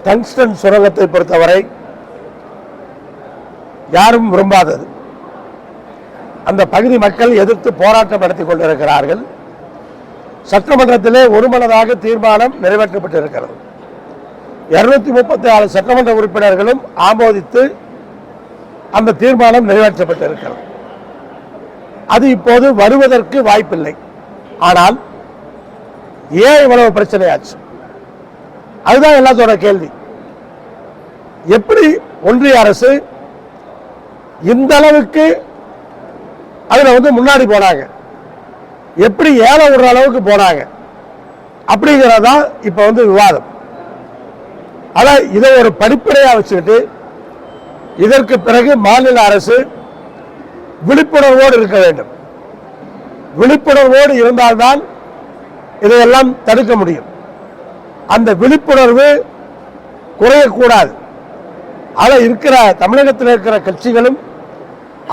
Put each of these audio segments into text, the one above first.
Tungsten சுரங்கத்தை பொறுத்தவரை யாரும் விரும்பாதது. அந்த பகுதி மக்கள் எதிர்த்து போராட்டம் நடத்தி கொண்டிருக்கிறார்கள். சட்டமன்றத்திலே ஒருமனதாக தீர்மானம் நிறைவேற்றப்பட்டிருக்கிறது. 236 சட்டமன்ற உறுப்பினர்களும் ஆமோதித்து அந்த தீர்மானம் நிறைவேற்றப்பட்டிருக்கிறது. அது இப்போது வருவதற்கு வாய்ப்பில்லை. ஆனால் ஏன் இவ்வளவு பிரச்சனையாச்சு? அதுதான் எல்லாத்தோட கேள்வி. எப்படி ஒன்றிய அரசு இந்த அளவுக்கு அதுல முன்னாடி போனாங்க, எப்படி ஏழை விடுற அளவுக்கு போனாங்க அப்படிங்கிறதா இப்ப விவாதம். ஆனா இதை ஒரு படிப்படையா வச்சுக்கிட்டு இதற்கு பிறகு மாநில அரசு விழிப்புணர்வோடு இருக்க வேண்டும். விழிப்புணர்வோடு இருந்தால்தான் இதையெல்லாம் தடுக்க முடியும். அந்த விழிப்புணர்வு குறையக்கூடாது. ஆனா இருக்கிற தமிழகத்தில் இருக்கிற கட்சிகளும்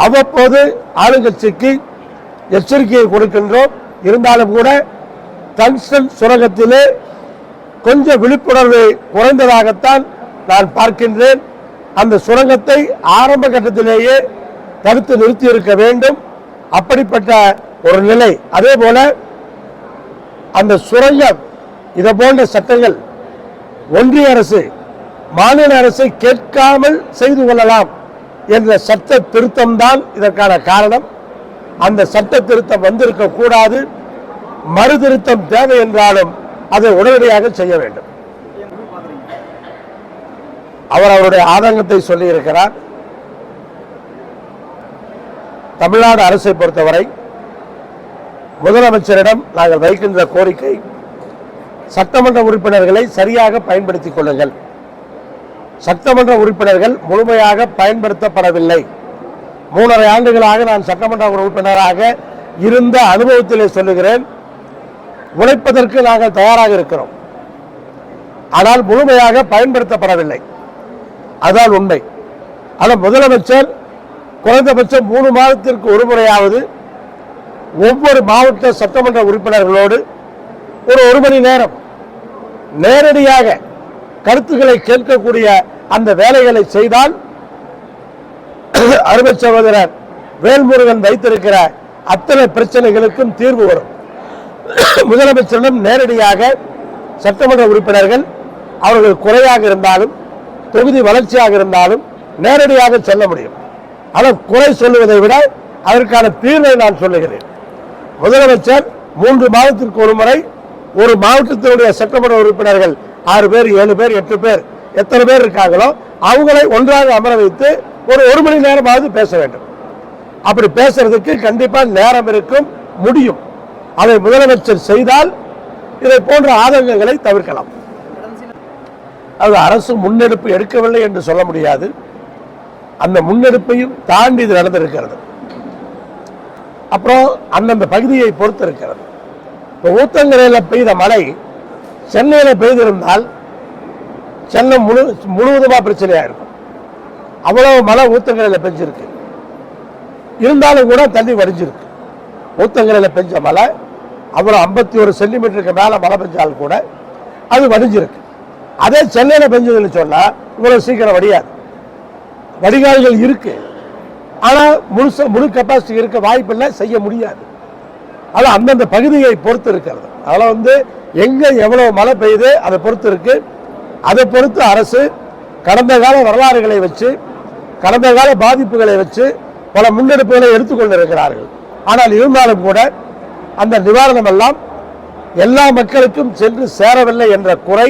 அவ்வப்போது ஆளுங்கட்சிக்கு எச்சரிக்கையை கொடுக்கின்றோம். இருந்தாலும் கூட டங்ஸ்டன் சுரங்கத்திலே கொஞ்சம் விழிப்புணர்வு குறைந்ததாகத்தான் நான் பார்க்கின்றேன். அந்த சுரங்கத்தை ஆரம்ப கட்டத்திலேயே தடுத்து நிறுத்தி இருக்க வேண்டும். அப்படிப்பட்ட ஒரு நிலை. அதே போல அந்த சுரங்கம் இதை போன்ற சட்டங்கள் ஒன்றிய அரசு மாநில அரசை கேட்காமல் செய்து கொள்ளலாம் என்ற சட்ட திருத்தம் தான் இதற்கான காரணம். அந்த சட்ட திருத்தம் வந்திருக்க கூடாது. மறு திருத்தம் தேவை என்றாலும் அதை உடனடியாக செய்ய வேண்டும். அவர் அவருடைய ஆதங்கத்தை சொல்லி இருக்கிறார். தமிழ்நாடு அரசை பொறுத்தவரை முதலமைச்சரிடம் நாங்கள் வைக்கின்ற கோரிக்கை, சட்டமன்ற உறுப்பினர்களை சரியாக பயன்படுத்திக் கொள்ளுங்கள். சட்டமன்ற உறுப்பினர்கள் முழுமையாக பயன்படுத்தப்படவில்லை. 3.5 ஆண்டுகளாக நான் சட்டமன்ற உறுப்பினராக இருந்த அனுபவத்திலே சொல்லுகிறேன். உழைப்பதற்கு நாங்கள் தயாராக இருக்கிறோம். ஆனால் முழுமையாக பயன்படுத்தப்படவில்லை. அதுதான் உண்மை. ஆனால் முதலமைச்சர் குறைந்தபட்சம் 3 மாதத்திற்கு ஒரு முறையாவது ஒவ்வொரு மாவட்ட சட்டமன்ற உறுப்பினர்களோடு ஒரு மணி நேரம் நேரடியாக கருத்துக்களை கேட்கக்கூடிய அந்த வேலைகளை செய்தால் அருமை சகோதரர் வேல்முருகன் வைத்திருக்கிற அத்தனை பிரச்சனைகளுக்கும் தீர்வு வரும். முதலமைச்சரிடம் நேரடியாக சட்டமன்ற உறுப்பினர்கள் அவர்கள் குறையாக இருந்தாலும் தொகுதி வளர்ச்சியாக இருந்தாலும் நேரடியாக சொல்ல முடியும். ஆனால் குறை சொல்லுவதை விட அதற்கான தீர்வை நான் சொல்லுகிறேன். முதலமைச்சர் 3 மாதத்திற்கு ஒரு முறை ஒரு மாவட்டத்தினுடைய சட்டமன்ற உறுப்பினர்கள் 6 பேர் 7 பேர் 8 பேர் எத்தனை பேர் இருக்காங்களோ அவங்களை ஒன்றாக அமர வைத்து ஒரு மணி நேரமாவது பேச வேண்டும். அப்படி பேசுறதுக்கு கண்டிப்பா நேரம் இருக்கும், முடியும். அதை முதலமைச்சர் செய்தால் இதை போன்ற ஆதங்கங்களை தவிர்க்கலாம். அது அரசு முன்னெடுப்பு எடுக்கவில்லை என்று சொல்ல முடியாது. அந்த முன்னெடுப்பையும் தாண்டி இது நடந்திருக்கிறது. அப்புறம் அந்தந்த பகுதியை பொறுத்து இருக்கிறது. இப்போ ஊத்தங்கரையில் பெய்த மழை சென்னையில் பெய்திருந்தால் சென்னை முழுவதுமாக பிரச்சனையாக இருக்கும். அவ்வளவு மழை ஊத்தங்கரையில் பெஞ்சிருக்கு. இருந்தாலும் கூட தண்ணி வடிஞ்சிருக்கு. ஊத்தங்கரையில் பெஞ்ச மழை அவ்வளோ 51 சென்டிமீட்டருக்கு மேலே மழை பெஞ்சால் கூட அது வடிஞ்சிருக்கு. அதே சென்னையில் பெஞ்சதுன்னு சொன்னால் இவ்வளோ சீக்கிரம் வடியாது. வடிகால்கள் இருக்கு, ஆனால் முழு கெப்பாசிட்டி இருக்க வாய்ப்பில்லை, செய்ய முடியாது. ஆனால் அந்தந்த பகுதியை பொறுத்து இருக்கிறது. அதில் எங்கே எவ்வளோ மழை பெய்யுது அதை பொறுத்து இருக்கு. அதை பொறுத்து அரசு கடந்த கால வரலாறுகளை வச்சு கடந்த கால பாதிப்புகளை வச்சு பல முன்னெடுப்புகளை எடுத்துக்கொண்டிருக்கிறார்கள். ஆனால் இருந்தாலும் கூட அந்த நிவாரணம் எல்லாம் எல்லா மக்களுக்கும் சென்று சேரவில்லை என்ற குறை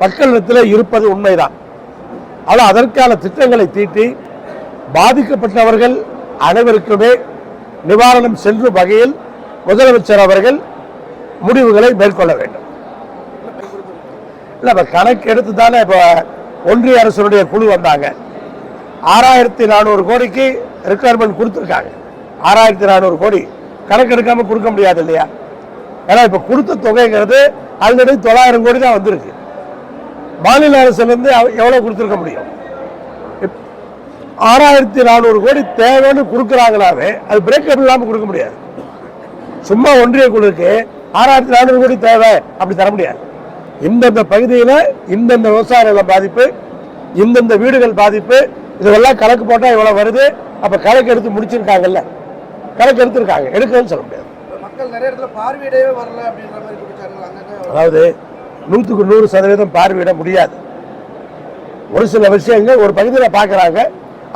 மக்களிடத்தில் இருப்பது உண்மைதான். ஆனால் அதற்கான திட்டங்களை தீட்டி பாதிக்கப்பட்டவர்கள் அனைவருக்குமே நிவாரணம் செல்லும் வகையில் முதலமைச்சர் அவர்கள் முடிவுகளை மேற்கொள்ள வேண்டும். இல்லை, இப்போ கணக்கு எடுத்து தானே இப்போ ஒன்றிய அரசுடைய குழு வந்தாங்க. 6400 கோடிக்கு ரெக்குயர்மெண்ட் கொடுத்துருக்காங்க. 6400 கோடி கணக்கு எடுக்காமல் கொடுக்க முடியாது இல்லையா? ஏன்னா இப்போ கொடுத்த தொகைங்கிறது ஆல்ரெடி 900 கோடி தான் வந்திருக்கு. மாநில அரசுலேருந்து எவ்வளோ கொடுத்துருக்க முடியும்? 6400 கோடி தேவைன்னு கொடுக்குறாங்களாவே அது பிரேக்கப் இல்லாமல் கொடுக்க முடியாது. சும்மா ஒன்றிய குழுக்கு 6400 கோடி தேவை அப்படி தர முடியாது. இந்தந்த பகுதியில் இந்தந்த விவசாய நிலம் பாதிப்பு, இந்தந்த வீடுகள் பாதிப்பு, இதெல்லாம் கணக்கு போட்டால் இவ்வளோ வருது. அப்போ கணக்கு எடுத்து முடிச்சிருக்காங்கல்ல, கணக்கு எடுத்திருக்காங்க, எடுக்கணும்னு சொல்ல முடியாது. மக்கள் நிறைய இடத்துல பார்வையிடவே வரல அப்படின்ற மாதிரி குடிச்சாங்க. அதாவது 100க்கு 100% பார்வையிட முடியாது. ஒரு சில விஷயங்கள் ஒரு பகுதியில் பார்க்குறாங்க,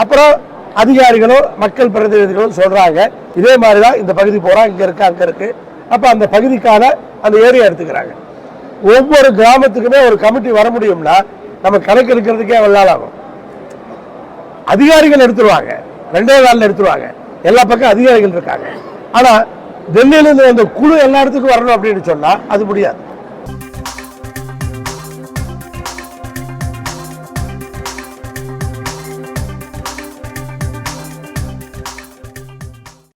அப்புறம் அதிகாரிகளும் மக்கள் பிரதிநிதிகளும் சொல்கிறாங்க இதே மாதிரி தான் இந்த பகுதி போகிறோம், இங்கே இருக்குது அங்கே இருக்குது. அப்போ அந்த பகுதிக்கான அந்த ஏரியா எடுத்துக்கிறாங்க. ஒவ்வொரு கிராமத்துக்குமே ஒரு கமிட்டி வர முடியும்னா நம்ம கணக்கு எடுக்கிறதுக்கே வெள்ளாள் ஆகும். அதிகாரிகள் எடுத்துருவாங்க, 2 நாளில் எடுத்துருவாங்க, எல்லா பக்கம் அதிகாரிகள் இருக்காங்க. ஆனால் டெல்லியிலேருந்து அந்த குழு எல்லா இடத்துக்கும் வரணும் அப்படின்னு சொன்னால் அது முடியாது.